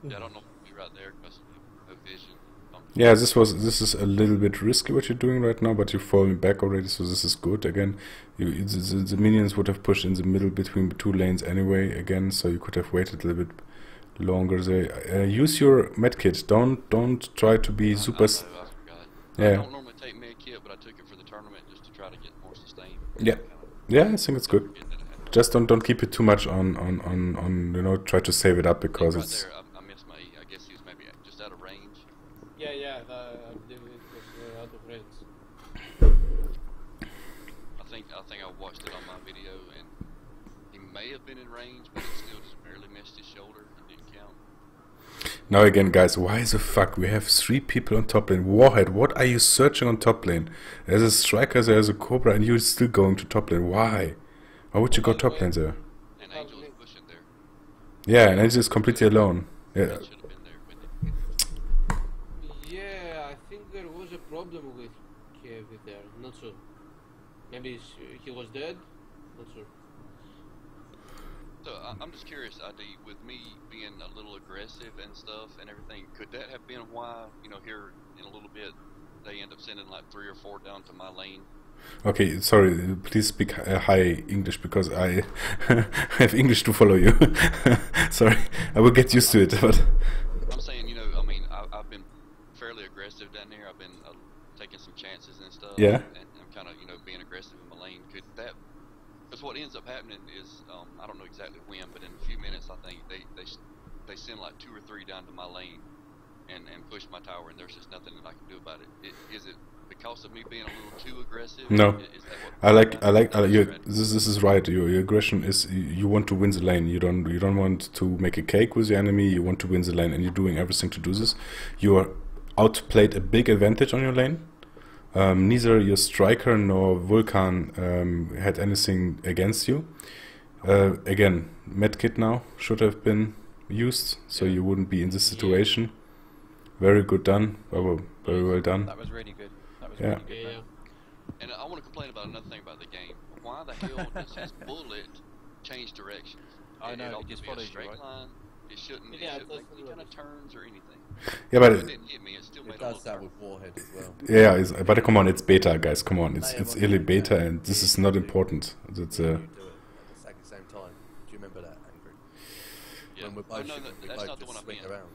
Yeah, I don't know if it'll be right there because no vision. Yeah, this is a little bit risky what you're doing right now, but you're falling back already, so this is good. Again, the minions would have pushed in the middle between the two lanes anyway. Again, so you could have waited a little bit longer. They use your medkit. Don't try to be super. I know, I forgot. I Yeah, don't normally take med kit, but I took it for the tournament just to try to get more sustain. yeah, yeah. I think it's good. Forget that I had it. Just don't keep it too much on. You know, try to save it up because Right it's. there, I missed my E. I guess he was maybe just out of range. Yeah, I believe it was out of range. I think I watched it on my video, and he may have been in range, but it still just barely missed his shoulder and didn't count. Now again, guys, why the fuck we have 3 people on top lane? Warhead, what are you searching on top lane? There's a striker, there's a cobra, and you're still going to top lane. Why? Why would you go top lane there? And Angel was pushing there. Yeah, and Angel is completely alone. Yeah, He should have been there with him. Yeah, I think there was a problem with Kevin there. Not sure. Maybe he was dead. Not sure. So I'm just curious, ID, with me being a little aggressive and stuff and everything, could that have been why, you know, here in a little bit, they end up sending like 3 or 4 down to my lane? okay, sorry, please speak high English because I have English to follow you. Sorry, I will get used to it, but... I'm saying, you know, I mean, I've been fairly aggressive down there. I've been taking some chances and stuff. Yeah. And I'm kind of, you know, being aggressive in my lane. Could that... Because what ends up happening is, I don't know exactly when, but in a few minutes, I think they send like 2 or 3 down to my lane and push my tower, and there's just nothing that I can do about it. Is it because of me being a little too aggressive? No. Is that what I like you. This is right. Your aggression is you want to win the lane. You don't want to make a cake with the enemy. You want to win the lane, and you're doing everything to do this. You are outplayed a big advantage on your lane. Neither your striker nor Vulcan had anything against you. Again, medkit now should have been used, so you wouldn't be in this situation. Very good done. Very well done. That was really good. That was Yeah. really good. Yeah. And I want to complain about another thing about the game. Why the hell does his bullet change directions? I know, ought it to just be a follows you, straight right? line. It shouldn't Yeah, make that's any kind of what- turns or anything. Yeah, but It didn't hit me. It still made It a little does that turn. with Warhead as well. yeah, but come on, it's beta, guys. Come on, it's early beta, and this is not important. It's You do it at the same time. Do you remember that, Angry? Yeah. When we're Oh, both no, shooting, we that's both not the just one I swing meant. around.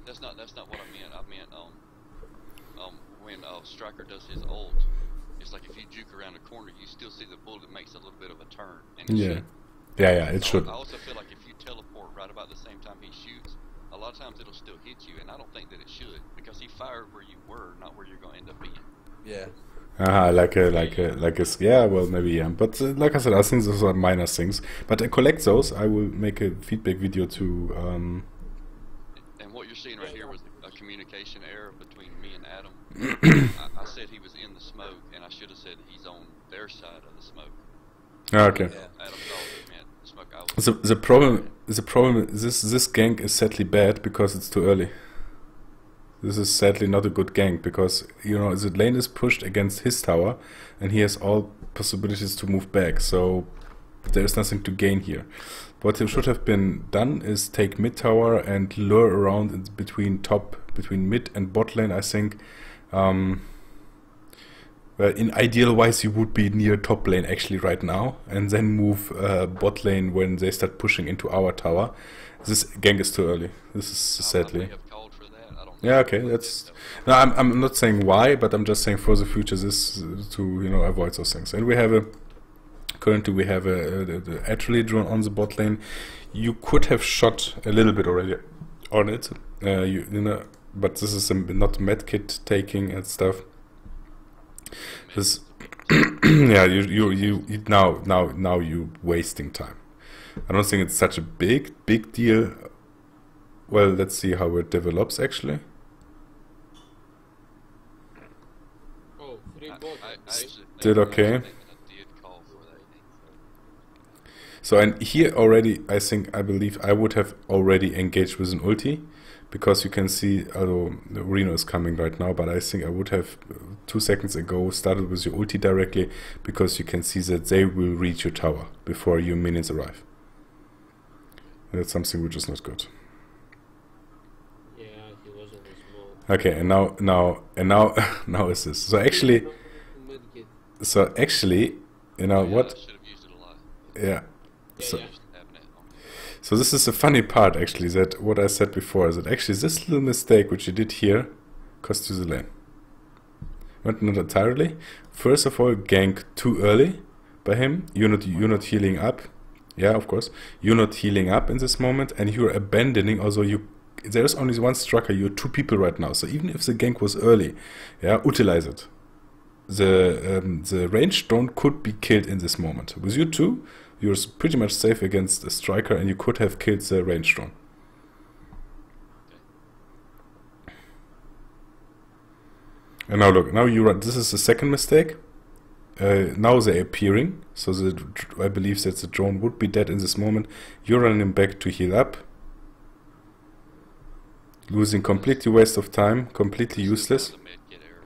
That's not what I meant. I meant when Striker does his ult, it's like if you juke around a corner, you still see the bullet makes a little bit of a turn. And it yeah, should. yeah, it should. I also feel like if you teleport right about the same time he shoots, a lot of times it'll still hit you, and I don't think that it should because he fired where you were, not where you're going to end up being. Yeah. Like a yeah, well maybe yeah, but like I said, I think those are minor things. But I collect those. I will make a feedback video to. And what you're seeing right here was a communication error between me and Adam. I said he was in the smoke, and I should have said he's on their side of the smoke. Okay. Yeah. Adam thought it meant the smoke I was. The problem. This gank is sadly bad because it's too early. This is sadly not a good gank because you know the lane is pushed against his tower, and he has all possibilities to move back. So there is nothing to gain here. What should have been done is take mid tower and lure around between mid and bot lane. I think. Well, in ideal wise, you would be near top lane actually right now, and then move bot lane when they start pushing into our tower. This gank is too early. This is I sadly. may have called for that. I don't know. Yeah, okay, that's... No, I'm not saying why, but I'm just saying for the future this to, you know, avoid those things. And we have a... Currently we have the artillery drone on the bot lane. You could have shot a little bit already on it, you know, but this is not medkit taking and stuff. This... yeah, you now you wasting time. I don't think it's such a big deal. Well, let's see how it develops actually. Oh, free bot. I actually think Did okay. I did call for that. So and here already, I believe I would have already engaged with an ulti, because you can see, although the Reno is coming right now, but I think I would have 2 seconds ago started with your ulti directly, because you can see that they will reach your tower before your minions arrive. That's something which is not good. wasn't a small. Okay, and now now is this. So actually, you know Yeah, I what? should have used it a lot. Yeah. Yeah, So yeah. Just having it on. so this is the funny part actually, that what I said before is that actually this little mistake which you did here cost you the lane. But not entirely. First of all, gank too early by him. You're not healing up. Yeah, of course. You're not healing up in this moment, and you're abandoning. Also, there's only one striker. You're two people right now. So even if the gank was early, yeah, utilize it. The ranged drone could be killed in this moment. With you two, you're pretty much safe against a striker, and you could have killed the ranged drone. And now look, now you run. This is the second mistake. Now they're appearing, so I believe that the drone would be dead in this moment. You're running back to heal up, losing completely waste of time, completely useless. The mid get error.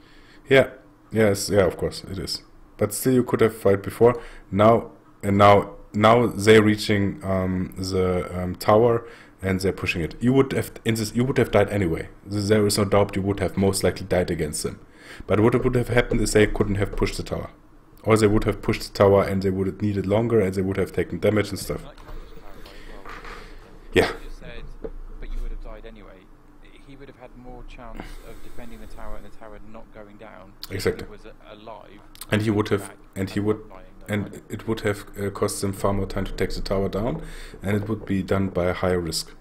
Yeah, yes, yeah, of course it is. But still, you could have fight before. Now they're reaching the tower and they're pushing it. You would have died anyway. There is no doubt you would have most likely died against them. But what would have happened is they couldn't have pushed the tower. Or they would have pushed the tower and they would have needed longer and they would have taken damage and stuff. Can I just clarify as well? Yeah. You just said, but you would have died anyway. He would have had more chance of defending the tower and the tower not going down. Exactly. If he was alive. And he would have, back and he would, not dying, though, and right? it would have cost them far more time to take the tower down, and it would be done by a higher risk.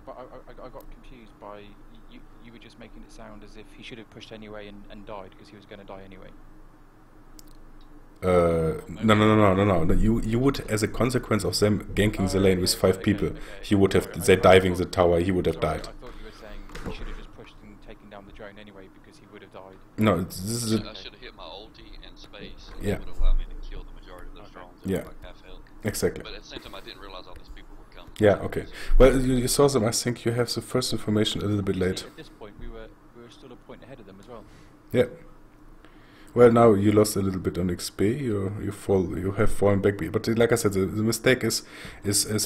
But I got confused by you were just making it sound as if he should have pushed anyway and died because he was going to die anyway. No. You would, as a consequence of them ganking the lane with 5 people, he would have, they diving the tower, he would have Sorry, died. I thought you were saying he should have just pushed and taken down the drone anyway because he would have died. No, this is a, I should have hit my ulti and space, and Yeah. that would allow me to kill the majority of those drones. That Yeah. were like half health. exactly. But at the same time, I didn't realize all these people would come. Yeah, okay. Well, you saw them. I think you have the first information a little bit late. See, at this point, we were still a point ahead of them as well. Yeah. Well, now you lost a little bit on XP. You have fallen back. But like I said, the mistake is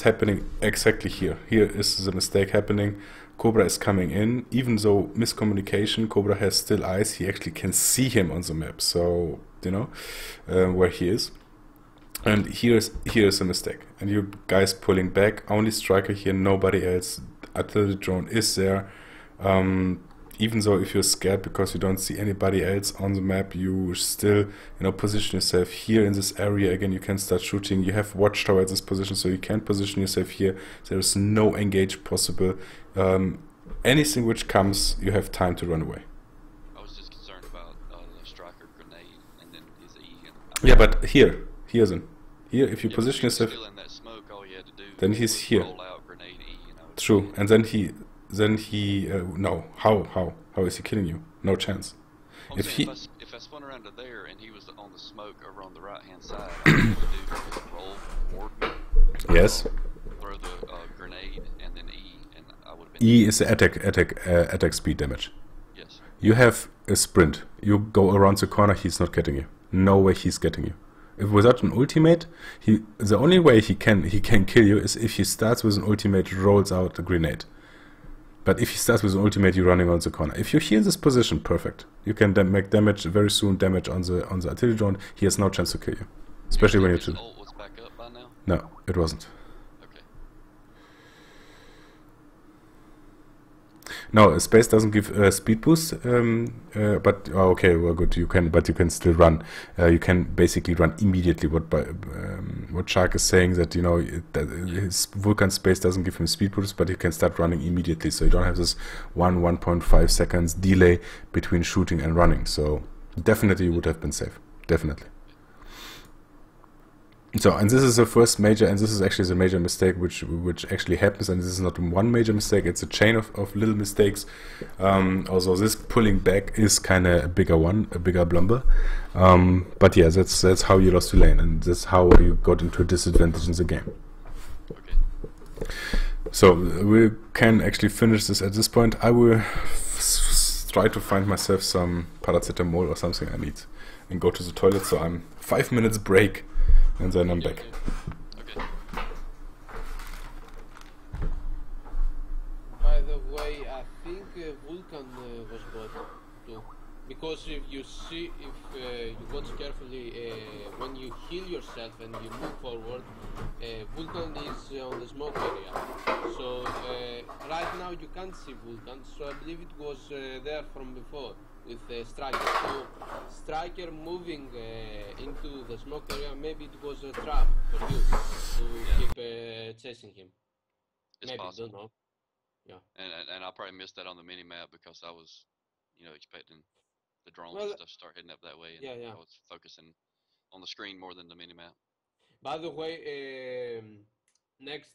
happening exactly here. Here is the mistake happening. Cobra is coming in. Even though miscommunication, Cobra has still eyes. He actually can see him on the map. So you know where he is. And here's a mistake. And you guys pulling back. Only striker here. Nobody else. Artillery drone is there. Even though if you're scared because you don't see anybody else on the map, you still, position yourself here in this area. Again, you can start shooting. You have watchtower at this position, so you can position yourself here. There is no engage possible. Anything which comes, you have time to run away. I was just concerned about the striker grenade and then his E. And Yeah, but here, if you if position he was yourself, still in that smoke, all you had to do then was he's here. roll out grenade E. True, and then he no, how is he killing you? No chance. I'm If saying he- if I spun around to there and he was on the smoke over on the right hand side, all I would do is roll forward, Yes. throw the grenade, and then E, and I would have been. E is the attack speed damage. Yes. You have a sprint. You go around the corner, he's not getting you. No way he's getting you. If without an ultimate, the only way he can kill you is if he starts with an ultimate, rolls out a grenade. But if he starts with an ultimate, you're running on the corner. If you're here in this position, perfect. You can make damage very soon. Damage on the artillery drone. He has no chance to kill you, especially when you're His two. ult was back up by now. No, it wasn't. Okay. No, space doesn't give speed boost, but okay, well, good. You can still run. You can basically run immediately. What Shark is saying that that his Vulcan space doesn't give him speed boost, but he can start running immediately. So you don't have this 1.5 seconds delay between shooting and running. So definitely you would have been safe. Definitely. So, and this is the first major, and this is actually the major mistake which actually happens, and this is not one major mistake, it's a chain of little mistakes. Also, this pulling back is kind of a bigger blunder. But yeah, that's how you lost the lane, and that's how you got into a disadvantage in the game. Okay. So, we can actually finish this at this point. I will try to find myself some paracetamol or something I need, and go to the toilet, so I'm 5 minutes break. And then I'm back. Okay. By the way, I think Vulcan was bought too. Because if you see, if you watch carefully, when you heal yourself and you move forward, Vulcan is on the smoke area. So right now you can't see Vulcan. So I believe it was there from before with Striker. So Striker moving into the smoke area, maybe it was a trap for you to keep chasing him. It's Maybe, possible. don't know. Yeah. And I probably missed that on the mini map because I was, expecting the drones Well, and stuff to start heading up that way, and yeah. I was focusing on the screen more than the mini map. By the way, next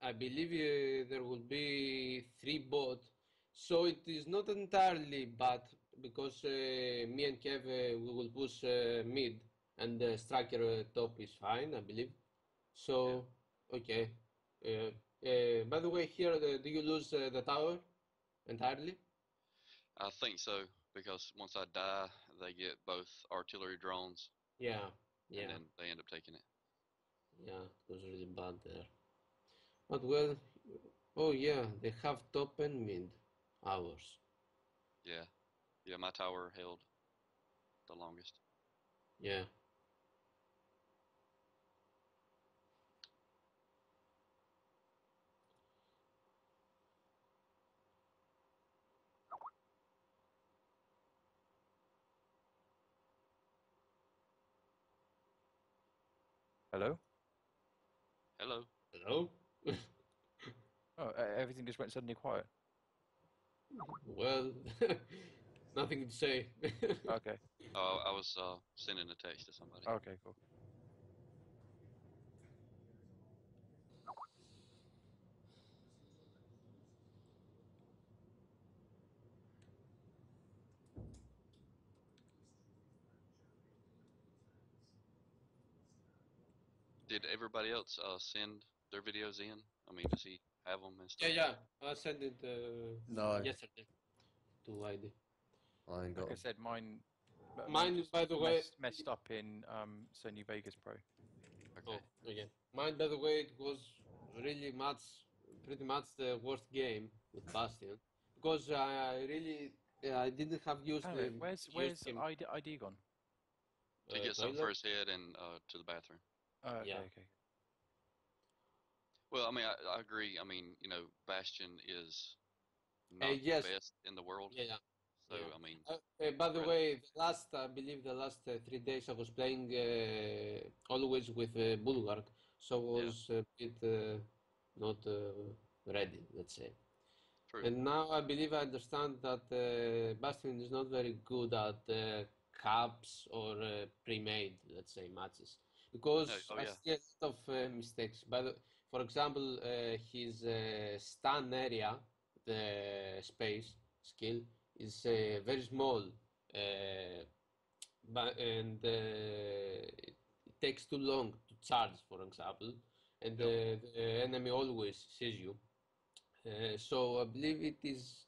I believe there will be 3 bots, so it is not entirely bad because me and Kev we will push mid and striker top is fine, I believe. So okay. By the way, here do you lose the tower entirely? I think so because once I die, they get both artillery drones, Yeah, and yeah, then they end up taking it. yeah. It was really bad there. But well, oh yeah, they have top and mid hours. Yeah, yeah. My tower held the longest. Yeah. Hello? Hello. Hello? Oh, everything just went suddenly quiet. Well, nothing to say. Okay. Oh, I was sending a text to somebody. Okay, cool. Did everybody else send their videos in? I mean, does he have them and stuff? Yeah. I sent it No, yesterday to ID. I ain't got Like I 'em. said, mine Mine, just by the way. messed up in Sony Vegas Pro. Okay. Oh, okay. Mine, by the way, it was really pretty much the worst game with Bastion because I really, I didn't have Oh, used where's him ID gone? To get something for toilet. his head and to the bathroom. Oh, okay, Yeah. okay. Well, I mean, I agree. I mean, Bastion is not the Yes. best in the world. Yeah. So, Yeah. I mean, By the rather, way, I believe the last 3 days I was playing always with Bulwark, so I yeah, was a bit not ready, let's say. true. And now I believe I understand that Bastion is not very good at caps or pre-made, let's say, matches. No, Because oh I yeah, see a lot of mistakes. For example, his stun area, the space skill, is very small. And it takes too long to charge, for example, and yep. the enemy always sees you. So I believe it is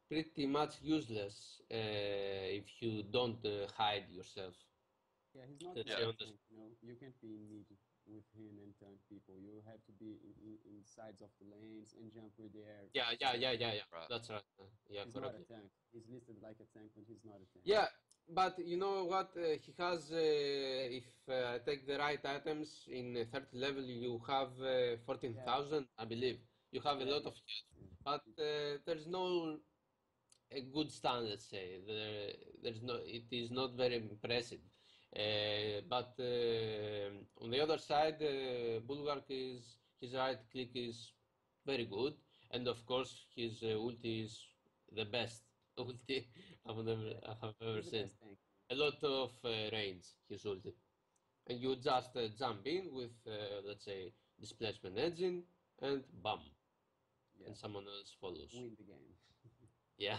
pretty much useless if you don't hide yourself. Yeah, he's not Let's like say Yeah, a on this. tank, you know. You can't be in mid with him and tank people. You have to be in sides of the lanes and jump with the air. Yeah. right. That's right. Yeah, He's not a correctly. tank. He's listed like a tank, but he's not a tank. Yeah, but you know what? He has, if I take the right items in 30 level, you have Yeah, 14,000, I believe. You have a yeah, lot of health, but there's no a good stand, let's say. There's no, it is not very impressive. But on the other side, Bulwark is his right click is very good, and of course his ulti is the best ulti yeah. I have ever He's the seen. best tank. A lot of range his ulti, and you just jump in with let's say displacement engine, and bam, Yeah, and someone else follows. win the game. Yeah.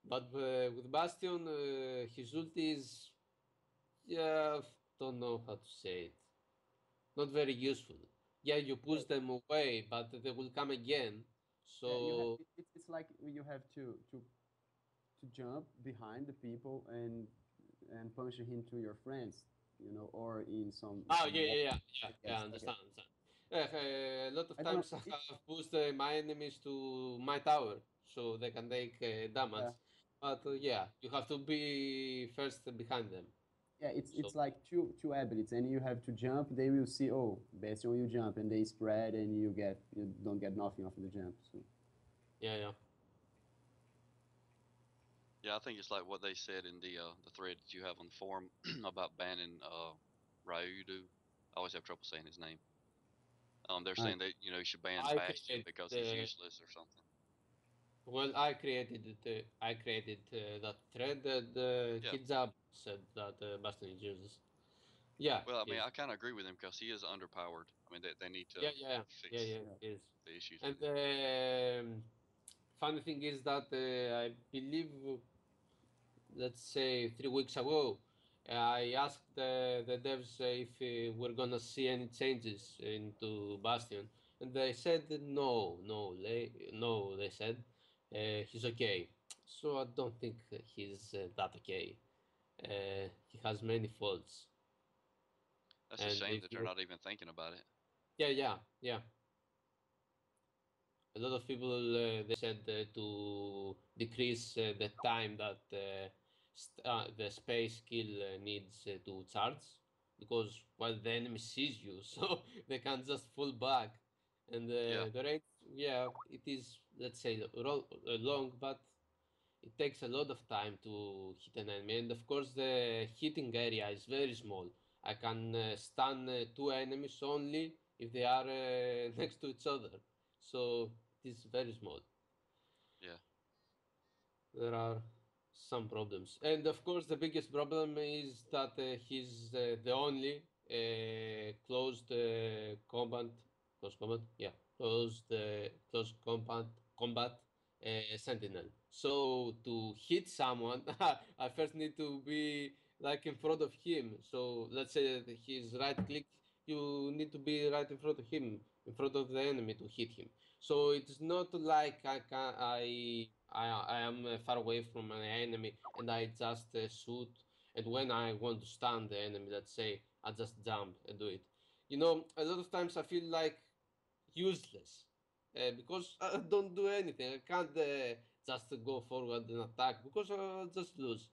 But with Bastion, his ulti is, yeah, don't know how to say it. Not very useful. Yeah, you push Well, them away, but they will come again. yeah, you have. So, It's like you have to jump behind the people and punch into your friends, you know, or in oh, some wall. yeah, Yes, okay. understand. A lot of I don't know. times I have pushed my enemies to my tower. so they can take damage. Yeah. But yeah, you have to be first behind them. Yeah, it's So it's like two abilities, and you have to jump. They will see, oh, based on you jump, and they spread, and you don't get nothing off the jump. So yeah. Yeah, I think it's like what they said in the thread that you have on the forum about banning Ryudu. I always have trouble saying his name. They're I saying that you should ban I Bastion created because he's useless or something. well, I created it. I created that thread that Yeah. Kidzab said that Bastion is useless. Yeah, Well, I he mean, I is. kind of agree with him because he is underpowered. I mean, they need Yeah, to fix yeah. he is. the issues And with him. funny thing is that I believe, let's say 3 weeks ago, I asked the devs if we're gonna see any changes into Bastion, and they said no. They said he's okay. So I don't think he's that okay. He has many faults, That's a and shame if that they're you, not even thinking about it. yeah. A lot of people they said to decrease the time that the space skill needs to charge because well the enemy sees you so they can just fall back and Yeah, the range yeah it is let's say long but it takes a lot of time to hit an enemy and of course the hitting area is very small. I can stun two enemies only if they are next to each other, so it is very small. yeah. There are some problems, and of course, the biggest problem is that he's the only closed combat, yeah, closed combat sentinel. So to hit someone, I first need to be like in front of him. So let's say that he's right click, you need to be right in front of him, in front of the enemy to hit him. So it's not like I am far away from an enemy and I just shoot. And when I want to stun the enemy, let's say, I just jump and do it. You know, a lot of times I feel like useless because I don't do anything. I can't just go forward and attack because I'll just lose.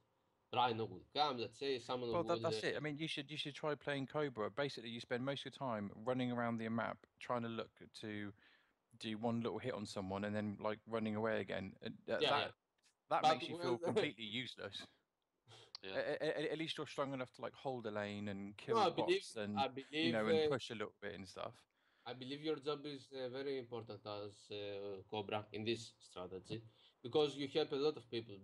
Rhino will come, let's say, someone Well, will. that's it. I mean, you should try playing Cobra. Basically, you spend most of your time running around the map trying to look to do one little hit on someone and then like running away again. And Yeah. that But makes you feel well, completely useless. Yeah. At least you're strong enough to like hold a lane and no, kill bots and I believe and push a little bit and stuff. I believe your job is very important as Cobra in this strategy because you help a lot of people.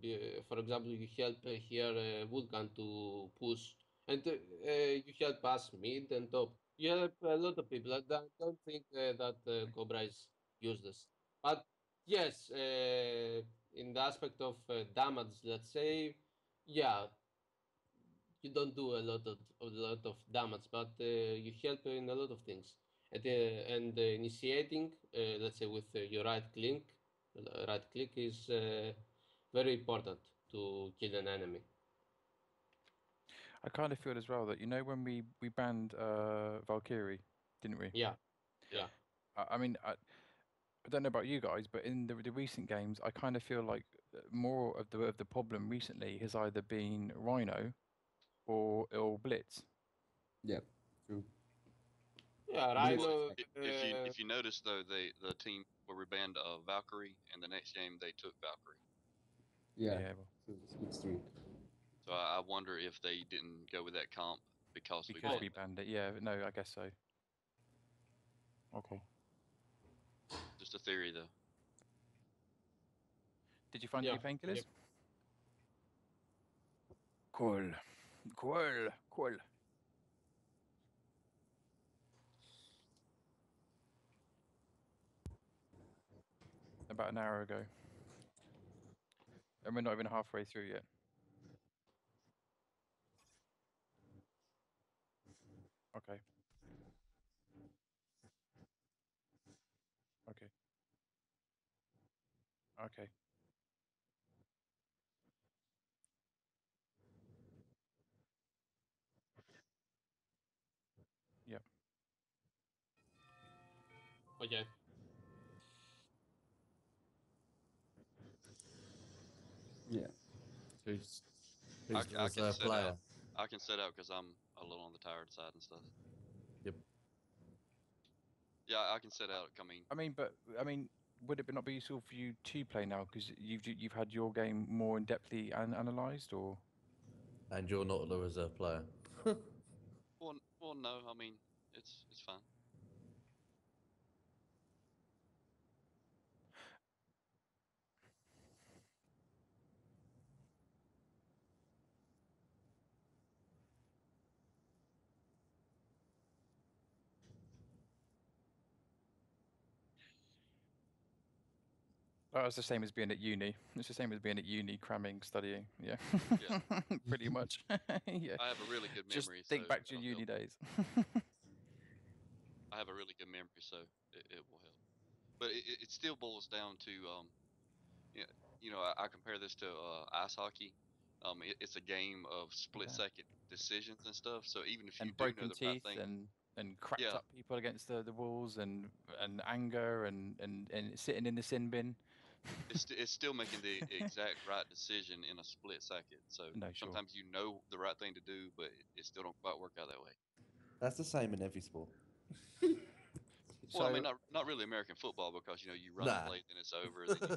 For example, you help here Vulcan to push, and you help us mid and top. You help a lot of people. I don't think that Cobra is useless. But yes, in the aspect of damage, let's say, yeah, you don't do a lot of damage, but you help in a lot of things. And initiating, let's say with your right click is very important to kill an enemy. I kind of feel as well that when we banned Valkyrie, didn't we? Yeah, Yeah. yeah, I mean, I don't know about you guys, but in the recent games, I kind of feel like more of the problem recently has either been Rhino or Blitz. Yeah, true. yeah. Blitz Well, is Rhino. like if you notice though, the team where we banned Valkyrie, and the next game they took Valkyrie. yeah, Yeah, well, so it's true. So I wonder if they didn't go with that comp because we because Oh, we banned them. banned it. Yeah, no, I guess so. Okay. Just a theory though. Did you find yeah, any painkillers? yeah. Cool. Cool. Cool. About an hour ago. And we're not even halfway through yet. Okay. Okay. Okay. Yep. Okay. Yeah. Who's I, the I can reserve sit player? out. I can sit out because I'm a little on the tired side and stuff. Yep. Yeah, I can sit out. I mean, would it not be useful for you to play now because you've had your game more in depthly analysed, or? And you're not the reserve player. well, no. I mean, it's fine. Oh, it's the same as being at uni. It's the same as being at uni, cramming, studying. Yeah, Yeah. pretty much. Yeah. I have a really good Just memory, think so back to your it'll uni help. days. I have a really good memory, so it will help. But it still boils down to yeah, I compare this to ice hockey. It's a game of split Yeah. second decisions and stuff. So even if you And do know broken the right teeth thing, and cracked yeah, up people against the walls and anger and sitting in the sin bin. it's still making the exact right decision in a split second. So No, sure. sometimes you know the right thing to do, but it still don't quite work out that way. That's the same in every sport. Well, I So mean, not really American football because you run the Nah. play, then it's over, then you